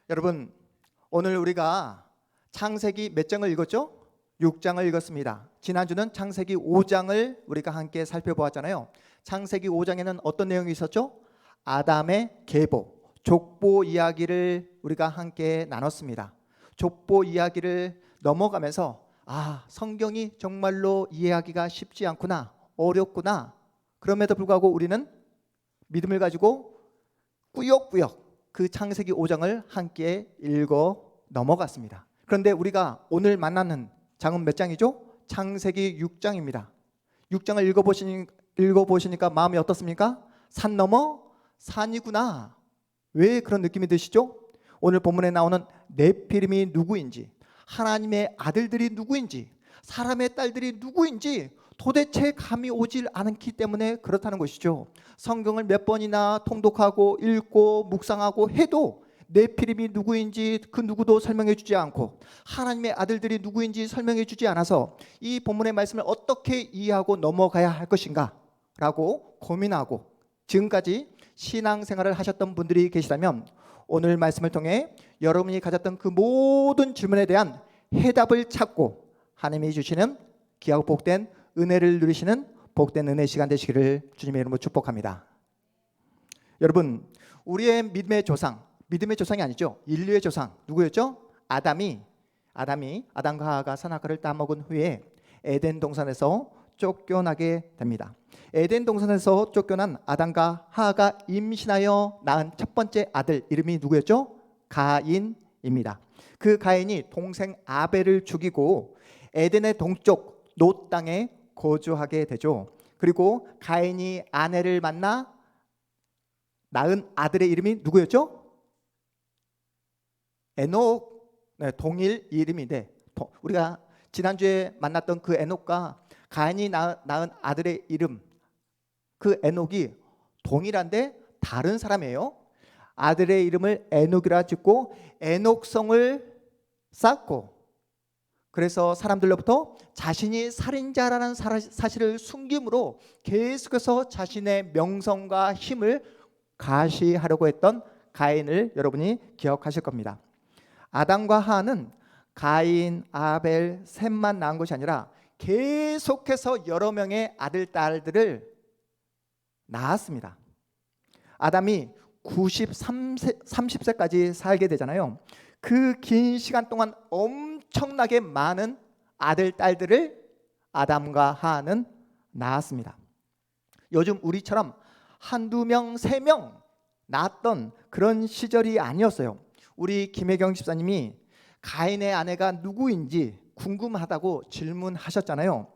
여러분, 오늘 우리가 창세기 몇 장을 읽었죠? 6장을 읽었습니다. 지난주는 창세기 5장을 우리가 함께 살펴보았잖아요. 창세기 5장에는 어떤 내용이 있었죠? 아담의 계보, 족보 이야기를 우리가 함께 나눴습니다. 족보 이야기를 넘어가면서 성경이 정말로 이해하기가 쉽지 않구나, 어렵구나. 그럼에도 불구하고 우리는 믿음을 가지고 꾸역꾸역 그 창세기 5장을 함께 읽어 넘어갔습니다. 그런데 우리가 오늘 만나는 장은 몇 장이죠? 창세기 6장입니다. 6장을 읽어보시니까 마음이 어떻습니까? 산 넘어 산이구나. 왜 그런 느낌이 드시죠? 오늘 본문에 나오는 네피림이 누구인지, 하나님의 아들들이 누구인지, 사람의 딸들이 누구인지 도대체 감이 오질 않기 때문에 그렇다는 것이죠. 성경을 몇 번이나 통독하고 읽고 묵상하고 해도 네피림이 누구인지 그 누구도 설명해 주지 않고 하나님의 아들들이 누구인지 설명해 주지 않아서 이 본문의 말씀을 어떻게 이해하고 넘어가야 할 것인가 라고 고민하고 지금까지 신앙생활을 하셨던 분들이 계시다면 오늘 말씀을 통해 여러분이 가졌던 그 모든 질문에 대한 해답을 찾고 하나님이 주시는 귀하고 복된 은혜를 누리시는 복된 은혜 시간 되시기를 주님의 이름으로 축복합니다. 여러분, 우리의 믿음의 조상이 아니죠. 인류의 조상 누구였죠? 아담이 아담과 하와가 선악과를 따먹은 후에 에덴 동산에서 쫓겨나게 됩니다. 에덴 동산에서 쫓겨난 아담과 하와가 임신하여 낳은 첫 번째 아들 이름이 누구였죠? 가인입니다. 그 가인이 동생 아벨을 죽이고 에덴의 동쪽 놋 땅에 거주하게 되죠. 그리고 가인이 아내를 만나 낳은 아들의 이름이 누구였죠? 에녹. 동일 이름인데 우리가 지난주에 만났던 그 에녹과 가인이 낳은 아들의 이름, 그 에녹이 동일한데 다른 사람이에요. 아들의 이름을 에녹이라 짓고 에녹성을 쌓고, 그래서 사람들로부터 자신이 살인자라는 사실을 숨김으로 계속해서 자신의 명성과 힘을 가시하려고 했던 가인을 여러분이 기억하실 겁니다. 아담과 하와는 가인, 아벨, 셋만 낳은 것이 아니라 계속해서 여러 명의 아들, 딸들을 낳았습니다. 아담이 30세까지 살게 되잖아요. 그 긴 시간 동안 엄청나게 많은 아들, 딸들을 아담과 하와는 낳았습니다. 요즘 우리처럼 한두 명, 세 명 낳았던 그런 시절이 아니었어요. 우리 김혜경 집사님이 가인의 아내가 누구인지 궁금하다고 질문하셨잖아요.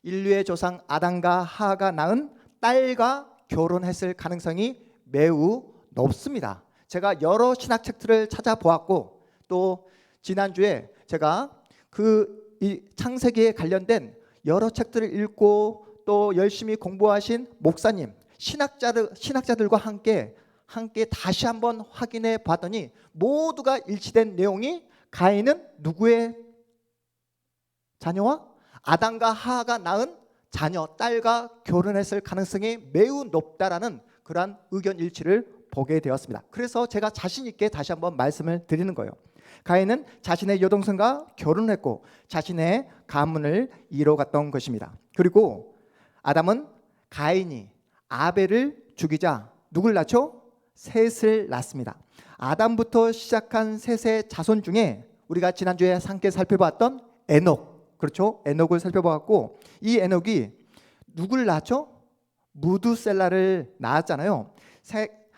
인류의 조상 아담과 하와가 낳은 딸과 결혼했을 가능성이 매우 높습니다. 제가 여러 신학책들을 찾아보았고 또 지난주에 제가 이 창세기에 관련된 여러 책들을 읽고 또 열심히 공부하신 목사님, 신학자들과 함께 다시 한번 확인해 봤더니 모두가 일치된 내용이 가인은 누구의 자녀와 아담과 하와가 낳은 자녀, 딸과 결혼했을 가능성이 매우 높다라는 그러한 의견 일치를 보게 되었습니다. 그래서 제가 자신 있게 다시 한번 말씀을 드리는 거예요. 가인은 자신의 여동생과 결혼했고 자신의 가문을 이뤄갔던 것입니다. 그리고 아담은 가인이 아벨을 죽이자 누굴 낳죠? 셋을 낳습니다. 아담부터 시작한 셋의 자손 중에 우리가 지난주에 함께 살펴봤던 에녹, 그렇죠? 에녹을 살펴봤고 이 에녹이 누굴 낳았죠? 무두셀라를 낳았잖아요.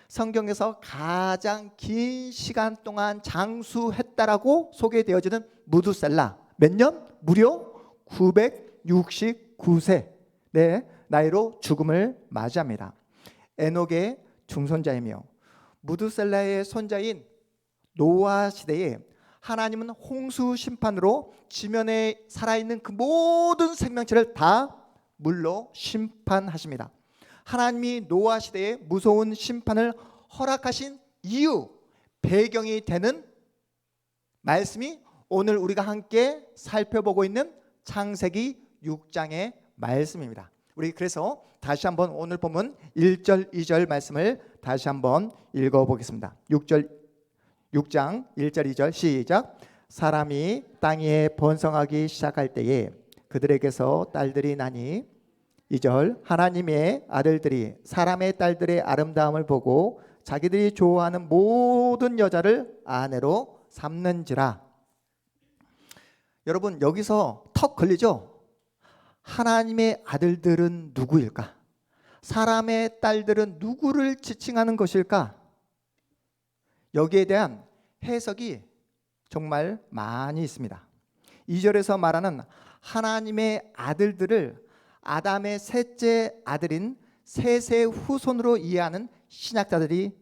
성경에서 가장 긴 시간 동안 장수했다라고 소개되어지는 무두셀라, 몇 년? 무려 969세 나이로 죽음을 맞이합니다. 에녹의 중손자이며 무두셀라의 손자인 노아 시대에 하나님은 홍수 심판으로 지면에 살아있는 그 모든 생명체를 다 물로 심판하십니다. 하나님이 노아 시대에 무서운 심판을 허락하신 이유, 배경이 되는 말씀이 오늘 우리가 함께 살펴보고 있는 창세기 6장의 말씀입니다. 우리 그래서 다시 한번 오늘 본문 1절 2절 말씀을 다시 한번 읽어보겠습니다. 6절 6장 1절 2절 시작. 사람이 땅 위에 번성하기 시작할 때에 그들에게서 딸들이 나니 2절 하나님의 아들들이 사람의 딸들의 아름다움을 보고 자기들이 좋아하는 모든 여자를 아내로 삼는지라. 여러분 여기서 턱 걸리죠? 하나님의 아들들은 누구일까? 사람의 딸들은 누구를 지칭하는 것일까? 여기에 대한 해석이 정말 많이 있습니다. 2절에서 말하는 하나님의 아들들을 아담의 셋째 아들인 셋의 후손으로 이해하는 신학자들이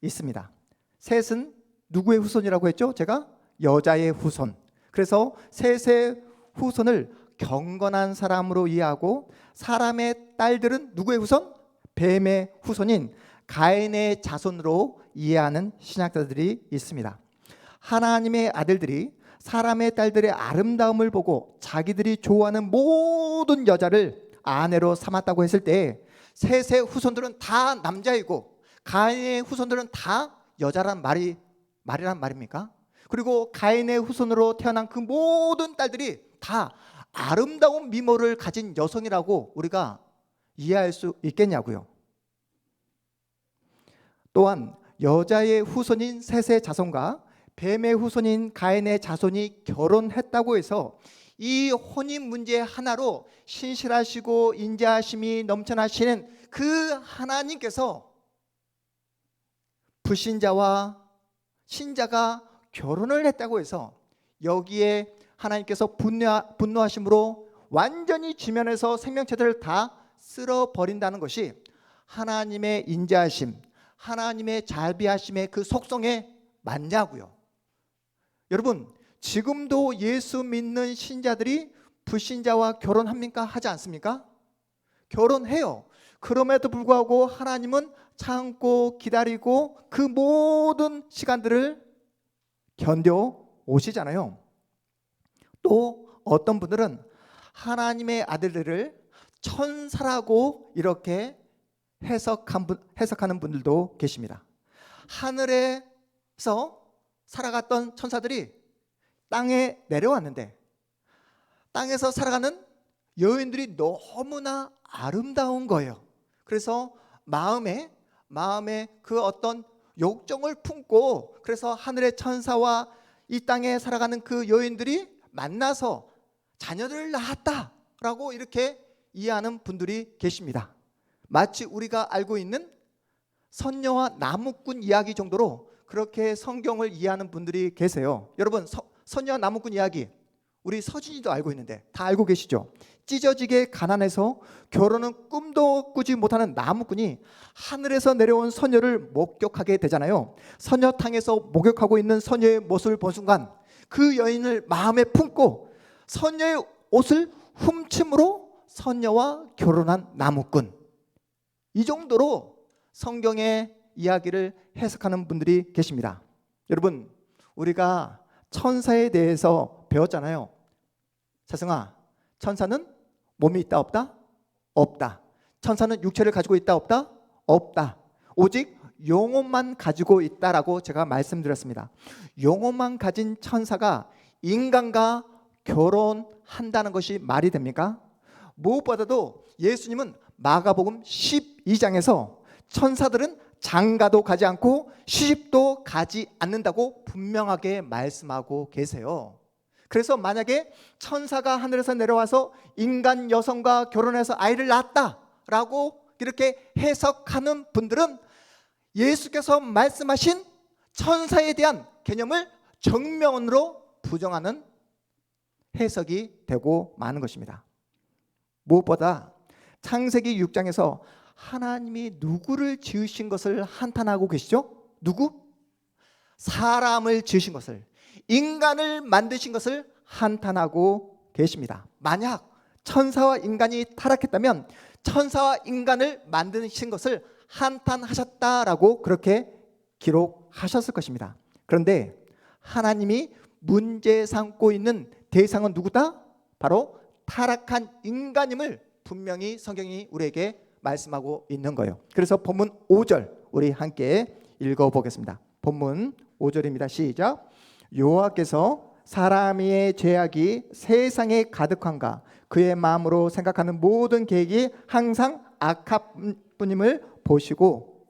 있습니다. 셋은 누구의 후손이라고 했죠? 제가 여자의 후손. 그래서 셋의 후손을 경건한 사람으로 이해하고 사람의 딸들은 누구의 후손? 뱀의 후손인 가인의 자손으로 이해하는 신학자들이 있습니다. 하나님의 아들들이 사람의 딸들의 아름다움을 보고 자기들이 좋아하는 모든 여자를 아내로 삼았다고 했을 때 셋의 후손들은 다 남자이고 가인의 후손들은 다 여자란 말이란 말입니까? 그리고 가인의 후손으로 태어난 그 모든 딸들이 다 아름다운 미모를 가진 여성이라고 우리가 이해할 수 있겠냐고요. 또한 여자의 후손인 셋의 자손과 뱀의 후손인 가인의 자손이 결혼했다고 해서 이 혼인 문제 하나로 신실하시고 인자하심이 넘쳐나시는 그 하나님께서 불신자와 신자가 결혼을 했다고 해서 여기에 하나님께서 분노하심으로 완전히 지면에서 생명체들을 다 쓸어버린다는 것이 하나님의 인자하심, 하나님의 자비하심의 그 속성에 맞냐고요. 여러분 지금도 예수 믿는 신자들이 불신자와 결혼합니까? 하지 않습니까? 결혼해요. 그럼에도 불구하고 하나님은 참고 기다리고 그 모든 시간들을 견뎌 오시잖아요. 또 어떤 분들은 하나님의 아들들을 천사라고 이렇게 해석하는 분들도 계십니다. 하늘에서 살아갔던 천사들이 땅에 내려왔는데 땅에서 살아가는 여인들이 너무나 아름다운 거예요. 그래서 마음에 그 어떤 욕정을 품고 그래서 하늘의 천사와 이 땅에 살아가는 그 여인들이 만나서 자녀를 낳았다라고 이렇게 이해하는 분들이 계십니다. 마치 우리가 알고 있는 선녀와 나무꾼 이야기 정도로 그렇게 성경을 이해하는 분들이 계세요. 여러분 선녀와 나무꾼 이야기 우리 서진이도 알고 있는데 다 알고 계시죠? 찢어지게 가난해서 결혼은 꿈도 꾸지 못하는 나무꾼이 하늘에서 내려온 선녀를 목격하게 되잖아요. 선녀탕에서 목욕하고 있는 선녀의 모습을 본 순간 그 여인을 마음에 품고 선녀의 옷을 훔침으로 선녀와 결혼한 나무꾼. 이 정도로 성경의 이야기를 해석하는 분들이 계십니다. 여러분 우리가 천사에 대해서 배웠잖아요. 자승아, 천사는 몸이 있다 없다? 없다. 천사는 육체를 가지고 있다 없다? 없다. 오직 영혼만 가지고 있다라고 제가 말씀드렸습니다. 영혼만 가진 천사가 인간과 결혼한다는 것이 말이 됩니까? 무엇보다도 예수님은 마가복음 12장에서 천사들은 장가도 가지 않고 시집도 가지 않는다고 분명하게 말씀하고 계세요. 그래서 만약에 천사가 하늘에서 내려와서 인간 여성과 결혼해서 아이를 낳았다라고 이렇게 해석하는 분들은 예수께서 말씀하신 천사에 대한 개념을 정면으로 부정하는 해석이 되고 마는 것입니다. 무엇보다 창세기 6장에서 하나님이 누구를 지으신 것을 한탄하고 계시죠? 누구? 사람을 지으신 것을, 인간을 만드신 것을 한탄하고 계십니다. 만약 천사와 인간이 타락했다면 천사와 인간을 만드신 것을 한탄하셨다라고 그렇게 기록하셨을 것입니다. 그런데 하나님이 문제 삼고 있는 대상은 누구다? 바로 타락한 인간임을 분명히 성경이 우리에게 말씀하고 있는 거예요. 그래서 본문 5절 우리 함께 읽어보겠습니다. 본문 5절입니다. 시작. 여호와께서 사람의 죄악이 세상에 가득한가 그의 마음으로 생각하는 모든 계획이 항상 악한 뿐임을 보시고.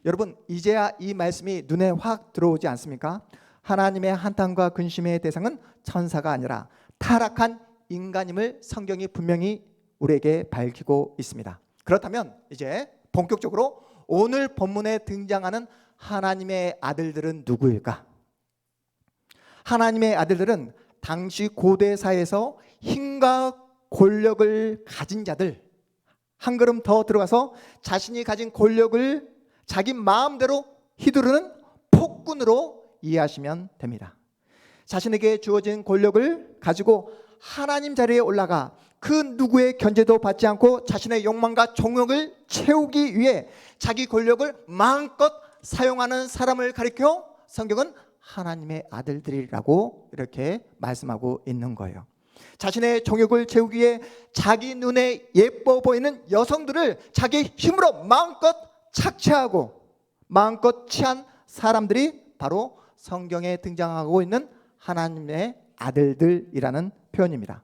여러분, 이제야 이 말씀이 눈에 확 들어오지 않습니까? 하나님의 한탄과 근심의 대상은 천사가 아니라 타락한 인간임을 성경이 분명히 우리에게 밝히고 있습니다. 그렇다면 이제 본격적으로 오늘 본문에 등장하는 하나님의 아들들은 누구일까? 하나님의 아들들은 당시 고대 사회에서 힘과 권력을 가진 자들, 한 걸음 더 들어가서 자신이 가진 권력을 자기 마음대로 휘두르는 폭군으로 이해하시면 됩니다. 자신에게 주어진 권력을 가지고 하나님 자리에 올라가 그 누구의 견제도 받지 않고 자신의 욕망과 정욕을 채우기 위해 자기 권력을 마음껏 사용하는 사람을 가리켜 성경은 하나님의 아들들이라고 이렇게 말씀하고 있는 거예요. 자신의 정욕을 채우기 위해 자기 눈에 예뻐 보이는 여성들을 자기 힘으로 마음껏 착취하고 마음껏 취한 사람들이 바로 성경에 등장하고 있는 하나님의 아들들이라는 표현입니다.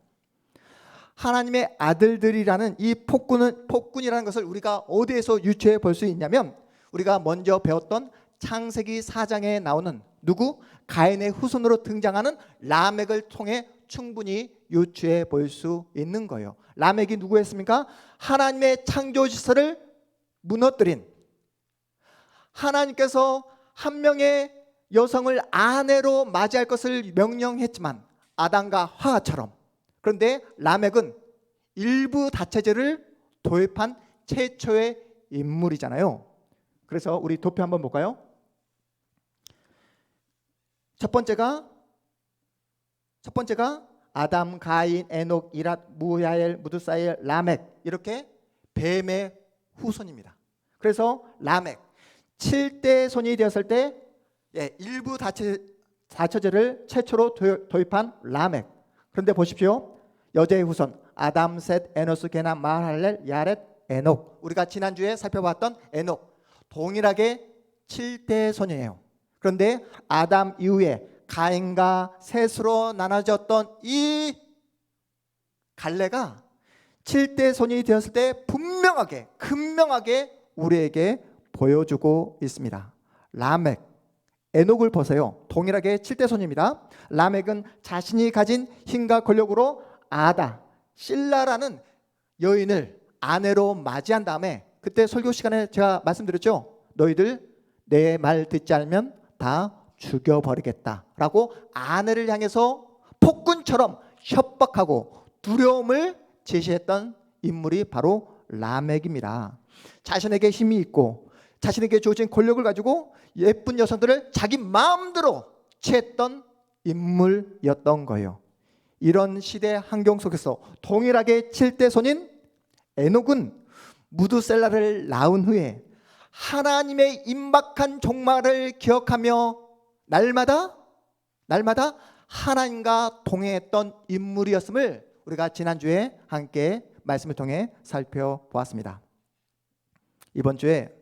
하나님의 아들들이라는 이 폭군이라는 것을 우리가 어디에서 유추해 볼 수 있냐면 우리가 먼저 배웠던 창세기 4장에 나오는 누구? 가인의 후손으로 등장하는 라멕을 통해 충분히 유추해 볼 수 있는 거예요. 라멕이 누구였습니까? 하나님의 창조 질서를 무너뜨린, 하나님께서 한 명의 여성을 아내로 맞이할 것을 명령했지만 아담과 하와처럼, 그런데 라멕은 일부 다처제를 도입한 최초의 인물이잖아요. 그래서 우리 도표 한번 볼까요? 첫 번째가 아담, 가인, 에녹, 이랏, 무야엘, 무드사엘, 라멕, 이렇게 뱀의 후손입니다. 그래서 라멕 7대 손이 되었을 때 일부 다처제를 최초로 도입한 라멕. 그런데 보십시오. 여자의 후손 아담, 셋, 에노스, 게나, 마할렐, 야렛, 에녹. 우리가 지난주에 살펴봤던 에녹 동일하게 7대 손이에요. 그런데 아담 이후에 가인과 셋으로 나눠졌던 이 갈래가 7대 손이 되었을 때 분명하게 극명하게 우리에게 보여주고 있습니다. 라멕, 에녹을 보세요. 동일하게 7대 손입니다. 라멕은 자신이 가진 힘과 권력으로 아다, 실라라는 여인을 아내로 맞이한 다음에 그때 설교 시간에 제가 말씀드렸죠. 너희들 내 말 듣지 않으면 다 죽여버리겠다라고 아내를 향해서 폭군처럼 협박하고 두려움을 제시했던 인물이 바로 라멕입니다. 자신에게 힘이 있고 자신에게 주어진 권력을 가지고 예쁜 여성들을 자기 마음대로 취했던 인물이었던 거예요. 이런 시대 환경 속에서 동일하게 7대 손인 에녹은 무드셀라를 낳은 후에 하나님의 임박한 종말을 기억하며 날마다 하나님과 동행했던 인물이었음을 우리가 지난주에 함께 말씀을 통해 살펴보았습니다. 이번 주에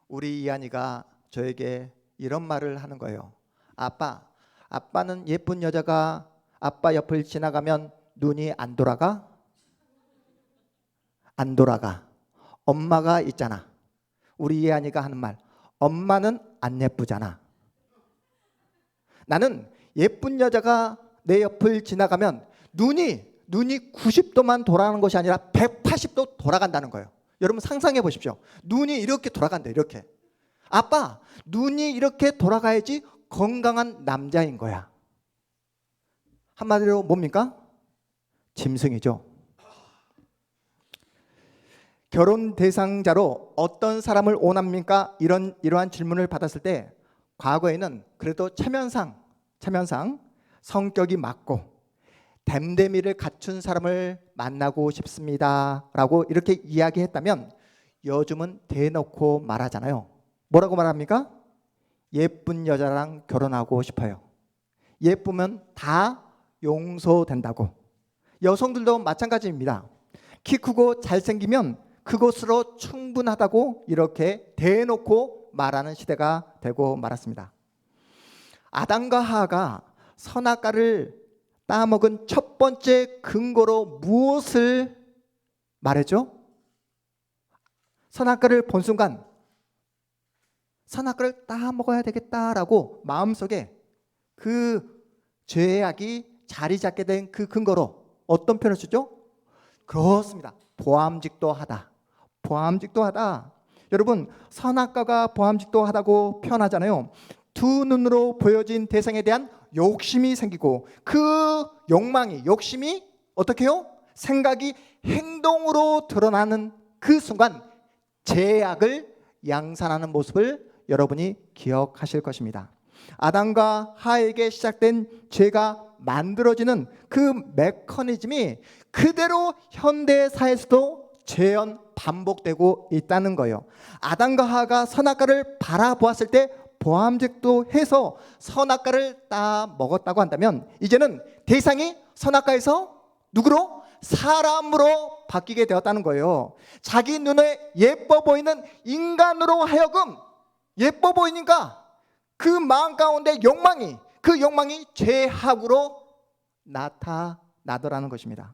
우리 이한이가 저에게 이런 말을 하는 거예요. 아빠는 예쁜 여자가 아빠 옆을 지나가면 눈이 안 돌아가? 안 돌아가. 엄마가 있잖아. 우리 이한이가 하는 말, 엄마는 안 예쁘잖아. 나는 예쁜 여자가 내 옆을 지나가면 눈이 90도만 돌아가는 것이 아니라 180도 돌아간다는 거예요. 여러분 상상해 보십시오. 눈이 이렇게 돌아간다. 이렇게. 아빠, 눈이 이렇게 돌아가야지 건강한 남자인 거야. 한마디로 뭡니까? 짐승이죠. 결혼 대상자로 어떤 사람을 원합니까? 이러한 질문을 받았을 때 과거에는 그래도 체면상 성격이 맞고 댐데미를 갖춘 사람을 만나고 싶습니다 라고 이렇게 이야기했다면 요즘은 대놓고 말하잖아요. 뭐라고 말합니까? 예쁜 여자랑 결혼하고 싶어요. 예쁘면 다 용서된다고. 여성들도 마찬가지입니다. 키 크고 잘생기면 그것으로 충분하다고 이렇게 대놓고 말하는 시대가 되고 말았습니다. 아담과 하와가 선악과를 따먹은 첫 번째 근거로 무엇을 말했죠? 선악과를 본 순간 선악과를 따먹어야 되겠다라고 마음속에 그 죄악이 자리 잡게 된 그 근거로 어떤 표현을 쓰죠? 그렇습니다. 보암직도 하다. 보암직도 하다. 여러분, 선악과가 보암직도 하다고 표현하잖아요. 두 눈으로 보여진 대상에 대한 욕심이 생기고 그 욕심이 어떻게 해요? 생각이 행동으로 드러나는 그 순간 죄악을 양산하는 모습을 여러분이 기억하실 것입니다. 아담과 하와에게 시작된 죄가 만들어지는 그 메커니즘이 그대로 현대사에서도 재현 반복되고 있다는 거예요. 아담과 하와가 선악과를 바라보았을 때 보암직도 해서 선악과를 따 먹었다고 한다면 이제는 대상이 선악과에서 누구로? 사람으로 바뀌게 되었다는 거예요. 자기 눈에 예뻐 보이는 인간으로 하여금 예뻐 보이니까 그 마음 가운데 그 욕망이 죄악으로 나타나더라는 것입니다.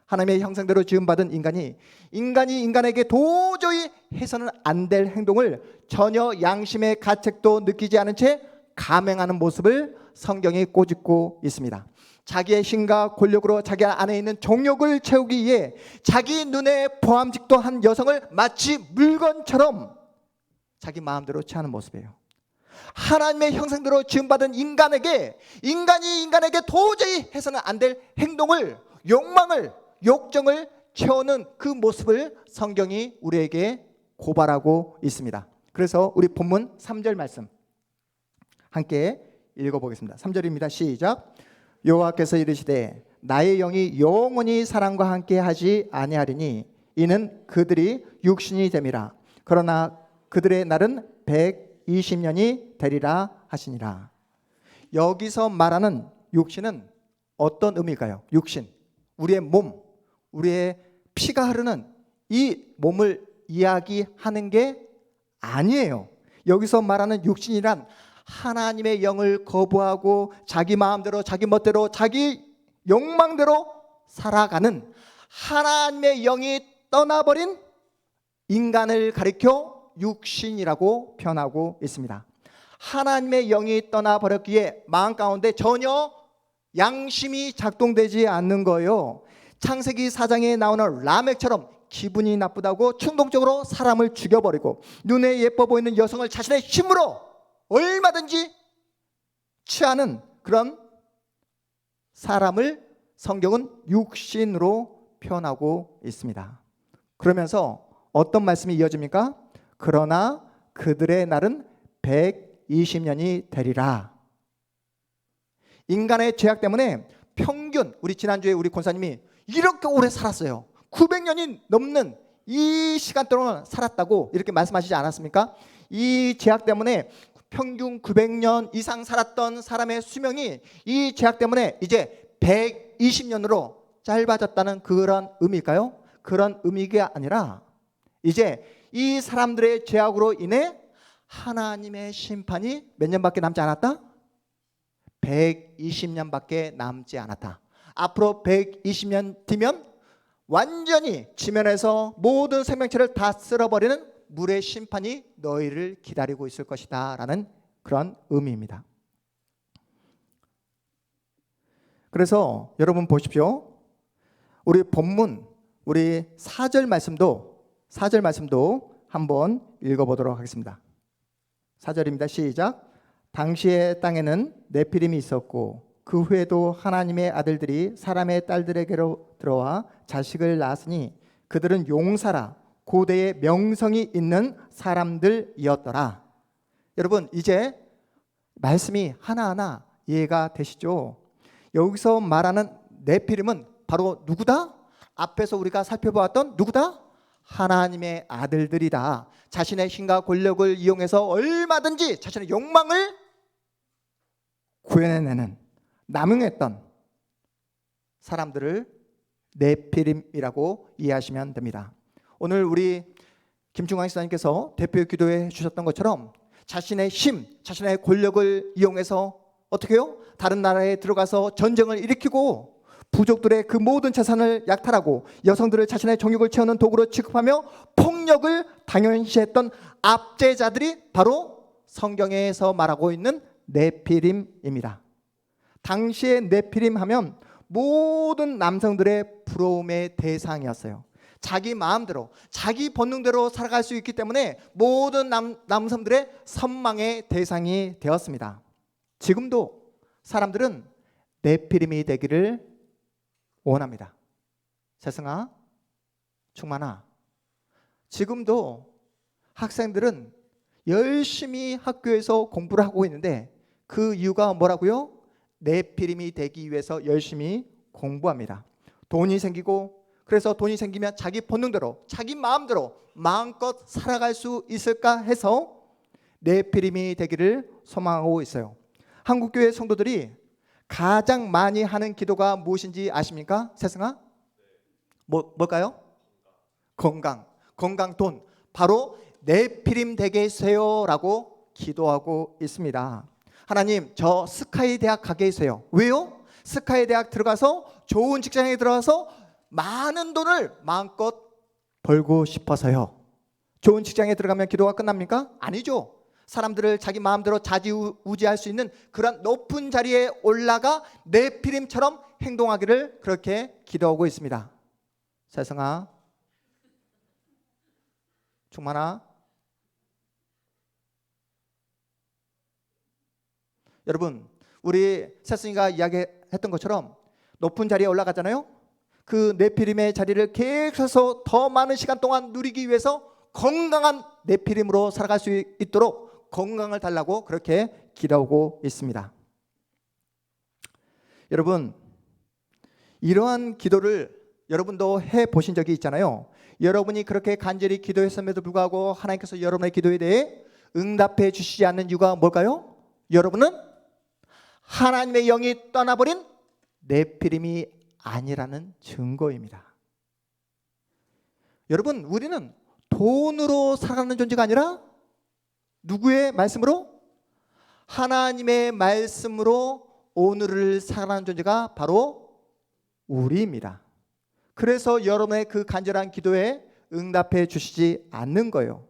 하나님의 형상대로 지음받은 인간이 인간에게 도저히 해서는 안 될 행동을 전혀 양심의 가책도 느끼지 않은 채 감행하는 모습을 성경이 꼬집고 있습니다. 자기의 힘과 권력으로 자기 안에 있는 정욕을 채우기 위해 자기 눈에 보암직도 한 여성을 마치 물건처럼 자기 마음대로 취하는 모습이에요. 하나님의 형상대로 지음받은 인간이 인간에게 도저히 해서는 안 될 행동을, 욕정을 채우는 그 모습을 성경이 우리에게 고발하고 있습니다. 그래서 우리 본문 3절 말씀 함께 읽어보겠습니다. 3절입니다. 시작. 여호와께서 이르시되 나의 영이 영원히 사람과 함께 하지 아니하리니 이는 그들이 육신이 됨이라. 그러나 그들의 날은 120년이 되리라 하시니라. 여기서 말하는 육신은 어떤 의미일까요? 육신, 우리의 몸, 우리의 피가 흐르는 이 몸을 이야기하는 게 아니에요. 여기서 말하는 육신이란 하나님의 영을 거부하고 자기 마음대로 자기 멋대로 자기 욕망대로 살아가는 하나님의 영이 떠나버린 인간을 가리켜 육신이라고 표현하고 있습니다. 하나님의 영이 떠나버렸기에 마음 가운데 전혀 양심이 작동되지 않는 거예요. 창세기 4장에 나오는 라멕처럼 기분이 나쁘다고 충동적으로 사람을 죽여버리고 눈에 예뻐 보이는 여성을 자신의 힘으로 얼마든지 취하는 그런 사람을 성경은 육신으로 표현하고 있습니다. 그러면서 어떤 말씀이 이어집니까? 그러나 그들의 날은 120년이 되리라. 인간의 죄악 때문에 평균 우리 지난주에 우리 권사님이 이렇게 오래 살았어요. 900년이 넘는 이 시간 동안 살았다고 이렇게 말씀하시지 않았습니까? 이 죄악 때문에 평균 900년 이상 살았던 사람의 수명이 이 죄악 때문에 이제 120년으로 짧아졌다는 그런 의미일까요? 그런 의미가 아니라 이제 이 사람들의 죄악으로 인해 하나님의 심판이 몇 년밖에 남지 않았다? 120년밖에 남지 않았다. 앞으로 120년 뒤면 완전히 지면에서 모든 생명체를 다 쓸어버리는 물의 심판이 너희를 기다리고 있을 것이다 라는 그런 의미입니다. 그래서 여러분 보십시오. 우리 본문 우리 4절 말씀도 한번 읽어보도록 하겠습니다. 4절입니다. 시작. 당시의 땅에는 네피림이 있었고 그 후에도 하나님의 아들들이 사람의 딸들에게로 들어와 자식을 낳았으니 그들은 용사라 고대의 명성이 있는 사람들이었더라. 여러분 이제 말씀이 하나하나 이해가 되시죠? 여기서 말하는 네피림은 바로 누구다? 앞에서 우리가 살펴보았던 누구다? 하나님의 아들들이다. 자신의 힘과 권력을 이용해서 얼마든지 자신의 욕망을 구현해내는 남용했던 사람들을 네피림이라고 이해하시면 됩니다. 오늘 우리 김충환 목사님께서 대표 기도해 주셨던 것처럼 자신의 힘, 자신의 권력을 이용해서 어떻게 해요? 다른 나라에 들어가서 전쟁을 일으키고 부족들의 그 모든 재산을 약탈하고 여성들을 자신의 정욕을 채우는 도구로 취급하며 폭력을 당연시했던 압제자들이 바로 성경에서 말하고 있는 네피림입니다. 당시에 네피림 하면 모든 남성들의 부러움의 대상이었어요. 자기 마음대로, 자기 본능대로 살아갈 수 있기 때문에 모든 남성들의 선망의 대상이 되었습니다. 지금도 사람들은 네피림이 되기를 원합니다. 세승아, 충만아, 지금도 학생들은 열심히 학교에서 공부를 하고 있는데 그 이유가 뭐라고요? 네피림이 되기 위해서 열심히 공부합니다. 돈이 생기고, 그래서 돈이 생기면 자기 본능대로, 자기 마음대로 마음껏 살아갈 수 있을까 해서 네피림이 되기를 소망하고 있어요. 한국교회 성도들이 가장 많이 하는 기도가 무엇인지 아십니까? 세승아? 뭘까요? 건강, 돈. 바로 네피림 되게 해주세요 라고 기도하고 있습니다. 하나님, 저 스카이 대학 가게 해주세요. 왜요? 스카이 대학 들어가서 좋은 직장에 들어가서 많은 돈을 마음껏 벌고 싶어서요. 좋은 직장에 들어가면 기도가 끝납니까? 아니죠. 사람들을 자기 마음대로 좌지우지할 수 있는 그런 높은 자리에 올라가 네피림처럼 행동하기를 그렇게 기도하고 있습니다. 세성아, 충만아, 여러분, 우리 세승이가 이야기했던 것처럼 높은 자리에 올라가잖아요. 그 네피림의 자리를 계속해서 더 많은 시간 동안 누리기 위해서 건강한 네피림으로 살아갈 수 있도록 건강을 달라고 그렇게 기도하고 있습니다. 여러분, 이러한 기도를 여러분도 해보신 적이 있잖아요. 여러분이 그렇게 간절히 기도했음에도 불구하고 하나님께서 여러분의 기도에 대해 응답해 주시지 않는 이유가 뭘까요? 여러분은 하나님의 영이 떠나버린 네피림이 아니라는 증거입니다. 여러분, 우리는 돈으로 살아가는 존재가 아니라 누구의 말씀으로? 하나님의 말씀으로 오늘을 살아가는 존재가 바로 우리입니다. 그래서 여러분의 그 간절한 기도에 응답해 주시지 않는 거예요.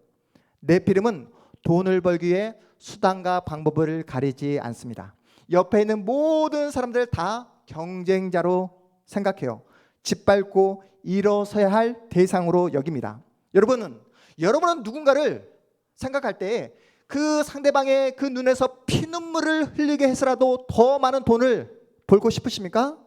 네피림은 돈을 벌기 위해 수단과 방법을 가리지 않습니다. 옆에 있는 모든 사람들 다 경쟁자로 생각해요. 짓밟고 일어서야 할 대상으로 여깁니다. 여러분은 누군가를 생각할 때 그 상대방의 그 눈에서 피눈물을 흘리게 해서라도 더 많은 돈을 벌고 싶으십니까?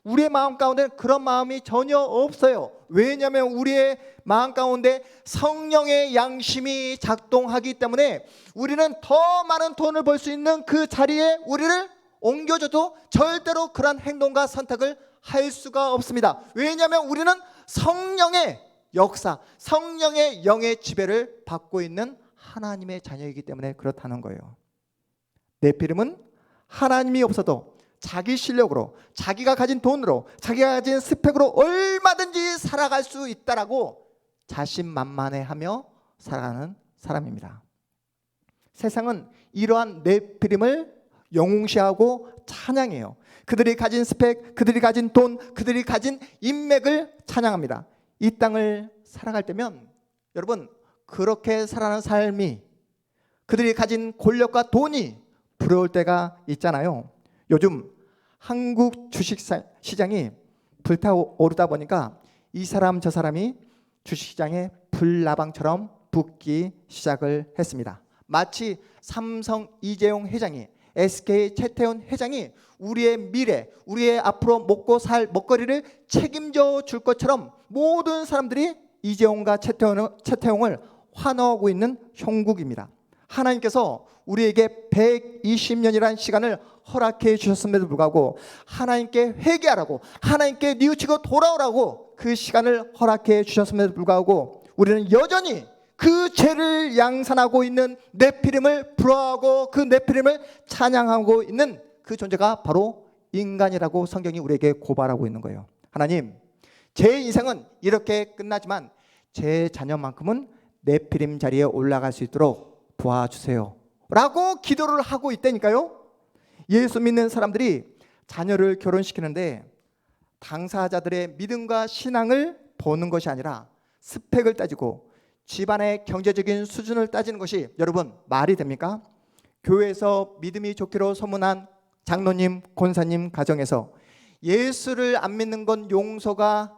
우리의 마음 가운데 그런 마음이 전혀 없어요. 왜냐하면 우리의 마음 가운데 성령의 양심이 작동하기 때문에 우리는 더 많은 돈을 벌 수 있는 그 자리에 우리를 옮겨줘도 절대로 그런 행동과 선택을 할 수가 없습니다. 왜냐하면 우리는 성령의 역사, 성령의 영의 지배를 받고 있는 하나님의 자녀이기 때문에 그렇다는 거예요. 네피림은 하나님이 없어도 자기 실력으로, 자기가 가진 돈으로, 자기가 가진 스펙으로 얼마든지 살아갈 수 있다라고 자신만만해하며 살아가는 사람입니다. 세상은 이러한 네피림을 영웅시하고 찬양해요. 그들이 가진 스펙, 그들이 가진 돈, 그들이 가진 인맥을 찬양합니다. 이 땅을 살아갈 때면 여러분, 그렇게 살아가는 삶이, 그들이 가진 권력과 돈이 부러울 때가 있잖아요. 요즘 한국 주식시장이 불타오르다 보니까 이 사람 저 사람이 주식시장에 불나방처럼 붙기 시작을 했습니다. 마치 삼성 이재용 회장이, SK 최태원 회장이 우리의 미래, 우리의 앞으로 먹고 살 먹거리를 책임져 줄 것처럼 모든 사람들이 이재용과 최태원을 환호하고 있는 형국입니다. 하나님께서 우리에게 120년이라는 시간을 허락해 주셨음에도 불구하고 하나님께 회개하라고, 하나님께 뉘우치고 돌아오라고 그 시간을 허락해 주셨음에도 불구하고 우리는 여전히 그 죄를 양산하고 있는 네피림을 부러워하고 그 네피림을 찬양하고 있는 그 존재가 바로 인간이라고 성경이 우리에게 고발하고 있는 거예요. 하나님, 제 인생은 이렇게 끝나지만 제 자녀만큼은 네피림 자리에 올라갈 수 있도록 도와주세요 라고 기도를 하고 있다니까요. 예수 믿는 사람들이 자녀를 결혼시키는데 당사자들의 믿음과 신앙을 보는 것이 아니라 스펙을 따지고 집안의 경제적인 수준을 따지는 것이 여러분 말이 됩니까? 교회에서 믿음이 좋기로 소문난 장로님, 권사님 가정에서 예수를 안 믿는 건 용서가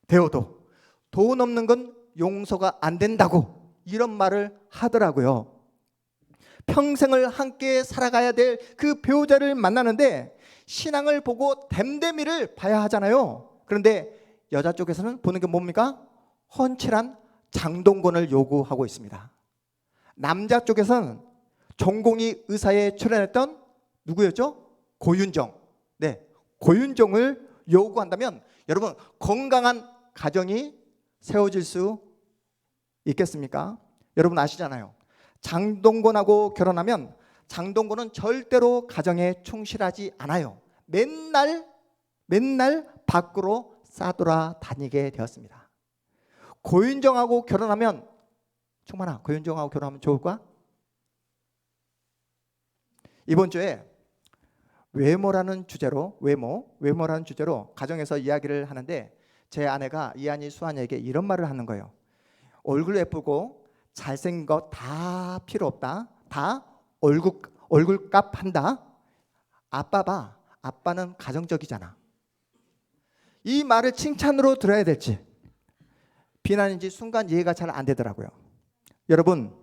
되어도 돈 없는 건 용서가 안 된다고 이런 말을 하더라고요. 평생을 함께 살아가야 될 그 배우자를 만나는데 신앙을 보고 됨됨이를 봐야 하잖아요. 그런데 여자 쪽에서는 보는 게 뭡니까? 헌칠한 장동건을 요구하고 있습니다. 남자 쪽에서는 전공의 의사에 출연했던 누구였죠? 고윤정. 네, 고윤정을 요구한다면 여러분 건강한 가정이 세워질 수 있겠습니까? 여러분 아시잖아요. 장동건하고 결혼하면 장동건은 절대로 가정에 충실하지 않아요. 맨날 밖으로 싸돌아 다니게 되었습니다. 고윤정하고 결혼하면 청만아, 고윤정하고 결혼하면 좋을까? 이번 주에 외모라는 주제로 가정에서 이야기를 하는데 제 아내가 이한이 수한이에게 이런 말을 하는 거예요. 얼굴 예쁘고 잘생긴 거 다 필요 없다. 다 얼굴값 한다. 아빠 봐. 아빠는 가정적이잖아. 이 말을 칭찬으로 들어야 될지 비난인지 순간 이해가 잘 안 되더라고요. 여러분,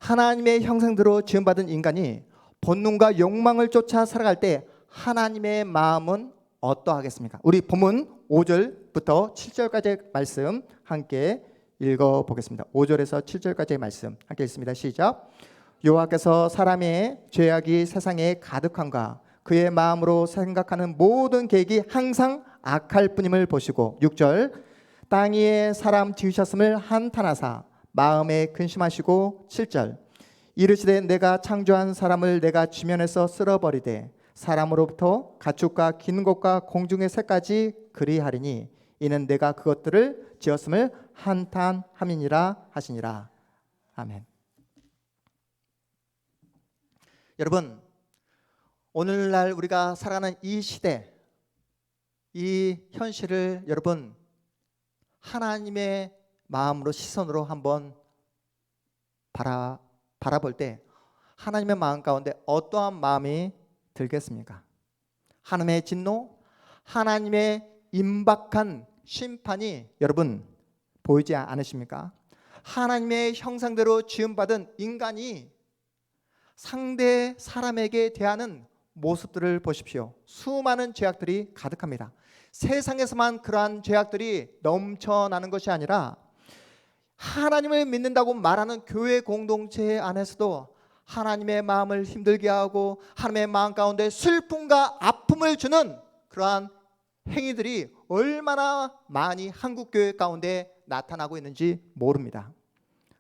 하나님의 형상대로 지음받은 인간이 본능과 욕망을 쫓아 살아갈 때 하나님의 마음은 어떠하겠습니까? 우리 본문 5절부터 7절까지의 말씀 함께 읽어보겠습니다. 5절에서 7절까지의 말씀 함께 읽습니다. 시작. 여호와께서 사람의 죄악이 세상에 가득함과 그의 마음으로 생각하는 모든 계획이 항상 악할 뿐임을 보시고 6절 땅 위에 사람 지으셨음을 한탄하사 마음에 근심하시고 7절 이르시되 내가 창조한 사람을 내가 지면에서 쓸어버리되 사람으로부터 가축과 기는 것과 공중의 새까지 그리하리니 이는 내가 그것들을 지었음을 한탄함이니라 하시니라. 아멘. 여러분, 오늘날 우리가 살아가는 이 시대, 이 현실을 여러분 하나님의 마음으로 시선으로 한번 바라볼 때 하나님의 마음 가운데 어떠한 마음이 들겠습니까? 하나님의 진노, 하나님의 임박한 심판이 여러분 보이지 않으십니까? 하나님의 형상대로 지음받은 인간이 상대 사람에게 대하는 모습들을 보십시오. 수많은 죄악들이 가득합니다. 세상에서만 그러한 죄악들이 넘쳐나는 것이 아니라 하나님을 믿는다고 말하는 교회 공동체 안에서도 하나님의 마음을 힘들게 하고 하나님의 마음 가운데 슬픔과 아픔을 주는 그러한 행위들이 얼마나 많이 한국교회 가운데 나타나고 있는지 모릅니다.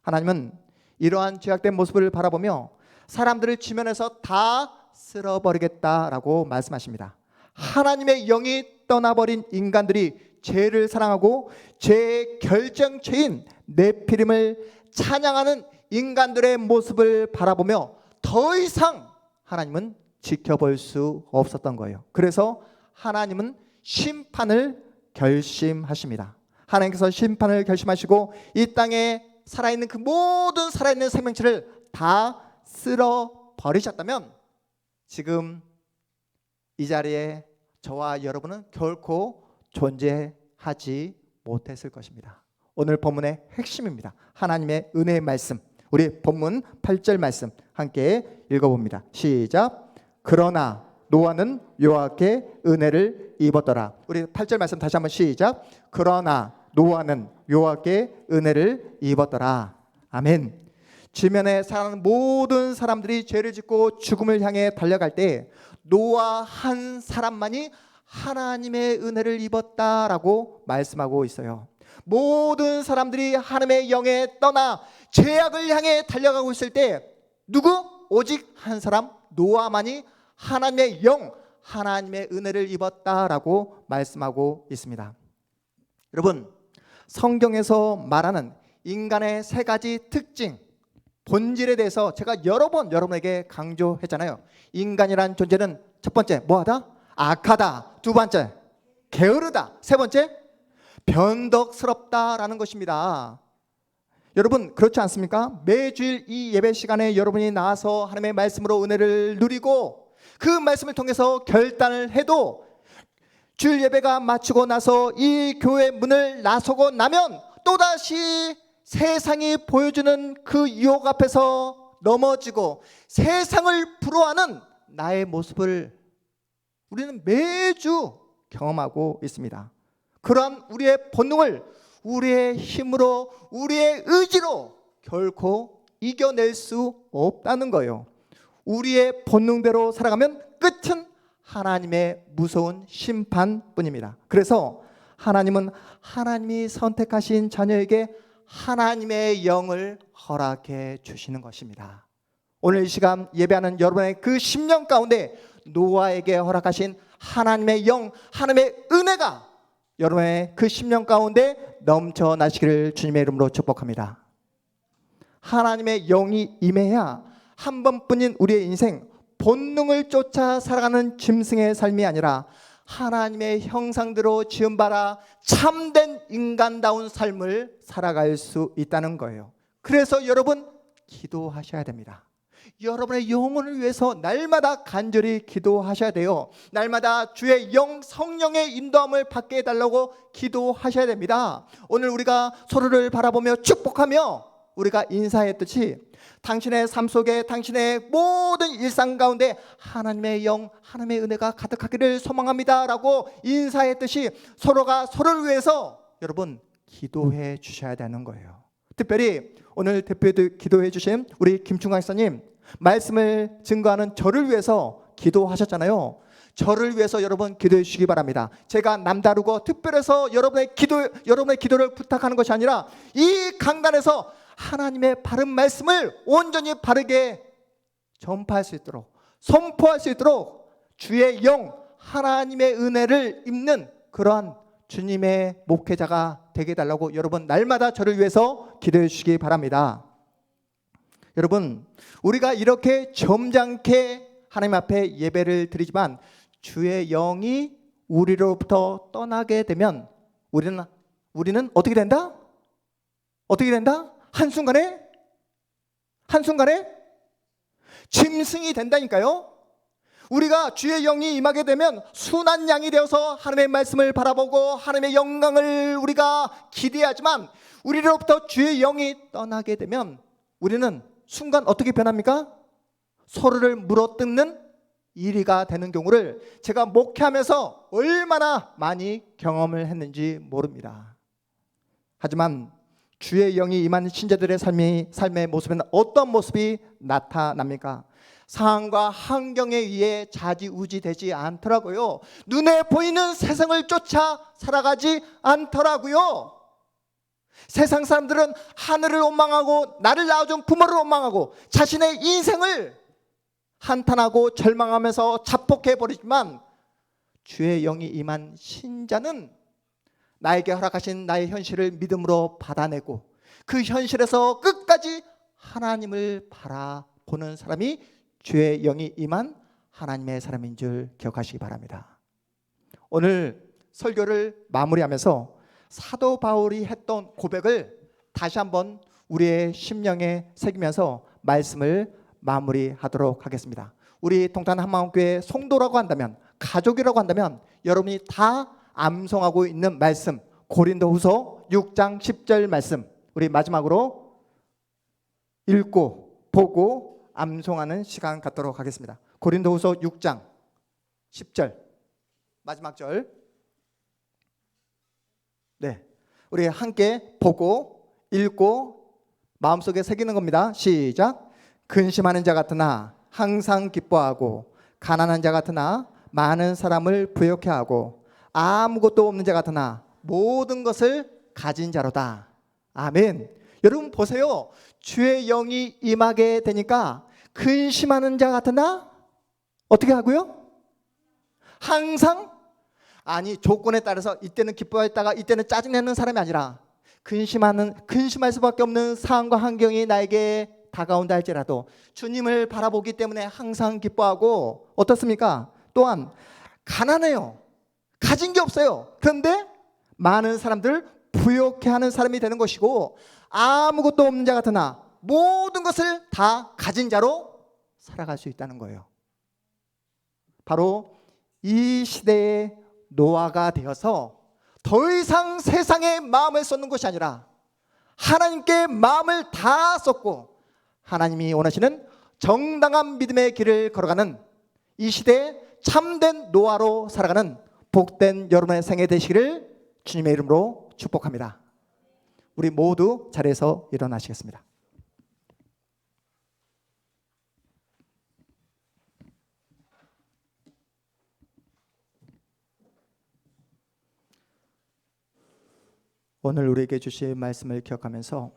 하나님은 이러한 죄악된 모습을 바라보며 사람들을 지면에서 다 쓸어버리겠다라고 말씀하십니다. 하나님의 영이 떠나버린 인간들이 죄를 사랑하고 죄의 결정체인 네피림을 찬양하는 인간들의 모습을 바라보며 더 이상 하나님은 지켜볼 수 없었던 거예요. 그래서 하나님은 심판을 결심하십니다. 하나님께서 심판을 결심하시고 이 땅에 살아있는 그 모든 살아있는 생명체를 다 쓸어버리셨다면 지금 이 자리에 저와 여러분은 결코 존재하지 못했을 것입니다. 오늘 본문의 핵심입니다. 하나님의 은혜의 말씀, 우리 본문 8절 말씀 함께 읽어봅니다. 시작. 그러나 노아는 여호와께 은혜를 입었더라. 우리 8절 말씀 다시 한번 시작. 그러나 노아는 여호와께 은혜를 입었더라. 아멘. 지면에 사는 모든 사람들이 죄를 짓고 죽음을 향해 달려갈 때 노아 한 사람만이 하나님의 은혜를 입었다라고 말씀하고 있어요. 모든 사람들이 하나님의 영에 떠나 죄악을 향해 달려가고 있을 때 누구? 오직 한 사람 노아만이 하나님의 영, 하나님의 은혜를 입었다라고 말씀하고 있습니다. 여러분, 성경에서 말하는 인간의 세 가지 특징, 본질에 대해서 제가 여러 번 여러분에게 강조했잖아요. 인간이란 존재는 첫 번째 뭐하다? 악하다. 두 번째 게으르다. 세 번째 변덕스럽다라는 것입니다. 여러분 그렇지 않습니까? 매주일 이 예배 시간에 여러분이 나와서 하나님의 말씀으로 은혜를 누리고 그 말씀을 통해서 결단을 해도 주일 예배가 마치고 나서 이 교회 문을 나서고 나면 또다시 세상이 보여주는 그 유혹 앞에서 넘어지고 세상을 부러워하는 나의 모습을 우리는 매주 경험하고 있습니다. 그러한 우리의 본능을 우리의 힘으로 우리의 의지로 결코 이겨낼 수 없다는 거예요. 우리의 본능대로 살아가면 끝은 하나님의 무서운 심판뿐입니다. 그래서 하나님은 하나님이 선택하신 자녀에게 하나님의 영을 허락해 주시는 것입니다. 오늘 이 시간 예배하는 여러분의 그 심령 가운데 노아에게 허락하신 하나님의 영, 하나님의 은혜가 여러분의 그 심령 가운데 넘쳐나시기를 주님의 이름으로 축복합니다. 하나님의 영이 임해야 한 번뿐인 우리의 인생, 본능을 쫓아 살아가는 짐승의 삶이 아니라 하나님의 형상대로 지음받아 참된 인간다운 삶을 살아갈 수 있다는 거예요. 그래서 여러분 기도하셔야 됩니다. 여러분의 영혼을 위해서 날마다 간절히 기도하셔야 돼요. 날마다 주의 영, 성령의 인도함을 받게 해달라고 기도하셔야 됩니다. 오늘 우리가 서로를 바라보며 축복하며 우리가 인사했듯이 당신의 삶 속에 당신의 모든 일상 가운데 하나님의 영, 하나님의 은혜가 가득하기를 소망합니다 라고 인사했듯이 서로가 서로를 위해서 여러분 기도해 주셔야 되는 거예요. 특별히 오늘 대표 기도해 주신 우리 김충광 목사님 말씀을 증거하는 저를 위해서 기도하셨잖아요. 저를 위해서 여러분 기도해 주시기 바랍니다. 제가 남다르고 특별해서 여러분의 기도를 부탁하는 것이 아니라 이 강단에서 하나님의 바른 말씀을 온전히 바르게 전파할 수 있도록 선포할 수 있도록 주의 영 하나님의 은혜를 입는 그러한 주님의 목회자가 되게 해달라고 여러분 날마다 저를 위해서 기도해 주시기 바랍니다. 여러분 우리가 이렇게 점잖게 하나님 앞에 예배를 드리지만 주의 영이 우리로부터 떠나게 되면 우리는 어떻게 된다? 어떻게 된다? 한순간에 짐승이 된다니까요. 우리가 주의 영이 임하게 되면 순한 양이 되어서 하나님의 말씀을 바라보고 하나님의 영광을 우리가 기대하지만 우리로부터 주의 영이 떠나게 되면 우리는 순간 어떻게 변합니까? 서로를 물어뜯는 이리가 되는 경우를 제가 목회하면서 얼마나 많이 경험을 했는지 모릅니다. 하지만 주의 영이 임한 신자들의 삶의 모습에는 어떤 모습이 나타납니까? 상황과 환경에 의해 좌지우지 되지 않더라고요. 눈에 보이는 세상을 쫓아 살아가지 않더라고요. 세상 사람들은 하늘을 원망하고 나를 낳아준 부모를 원망하고 자신의 인생을 한탄하고 절망하면서 자폭해버리지만 주의 영이 임한 신자는 나에게 허락하신 나의 현실을 믿음으로 받아내고 그 현실에서 끝까지 하나님을 바라보는 사람이 주의 영이 임한 하나님의 사람인 줄 기억하시기 바랍니다. 오늘 설교를 마무리하면서 사도 바울이 했던 고백을 다시 한번 우리의 심령에 새기면서 말씀을 마무리하도록 하겠습니다. 우리 동탄 한마음교회 성도라고 한다면 가족이라고 한다면 여러분이 다 암송하고 있는 말씀 고린도후서 6장 10절 말씀 우리 마지막으로 읽고 보고 암송하는 시간 갖도록 하겠습니다. 고린도후서 6장 10절 마지막 절 네, 우리 함께 보고 읽고 마음속에 새기는 겁니다. 시작. 근심하는 자 같으나 항상 기뻐하고 가난한 자 같으나 많은 사람을 부욕해 하고 아무것도 없는 자 같으나 모든 것을 가진 자로다. 아멘. 여러분 보세요. 주의 영이 임하게 되니까 근심하는 자 같으나 어떻게 하고요? 항상 아니 조건에 따라서 이때는 기뻐했다가 이때는 짜증내는 사람이 아니라 근심할 수밖에 없는 상황과 환경이 나에게 다가온다 할지라도 주님을 바라보기 때문에 항상 기뻐하고, 어떻습니까? 또한 가난해요. 가진 게 없어요. 그런데 많은 사람들 부욕해 하는 사람이 되는 것이고, 아무것도 없는 자 같으나 모든 것을 다 가진 자로 살아갈 수 있다는 거예요. 바로 이 시대의 노아가 되어서 더 이상 세상에 마음을 쏟는 것이 아니라 하나님께 마음을 다 쏟고 하나님이 원하시는 정당한 믿음의 길을 걸어가는 이 시대의 참된 노아로 살아가는 복된 여러분의 생애 되시기를 주님의 이름으로 축복합니다. 우리 모두 자리에서 일어나시겠습니다. 오늘 우리에게 주신 말씀을 기억하면서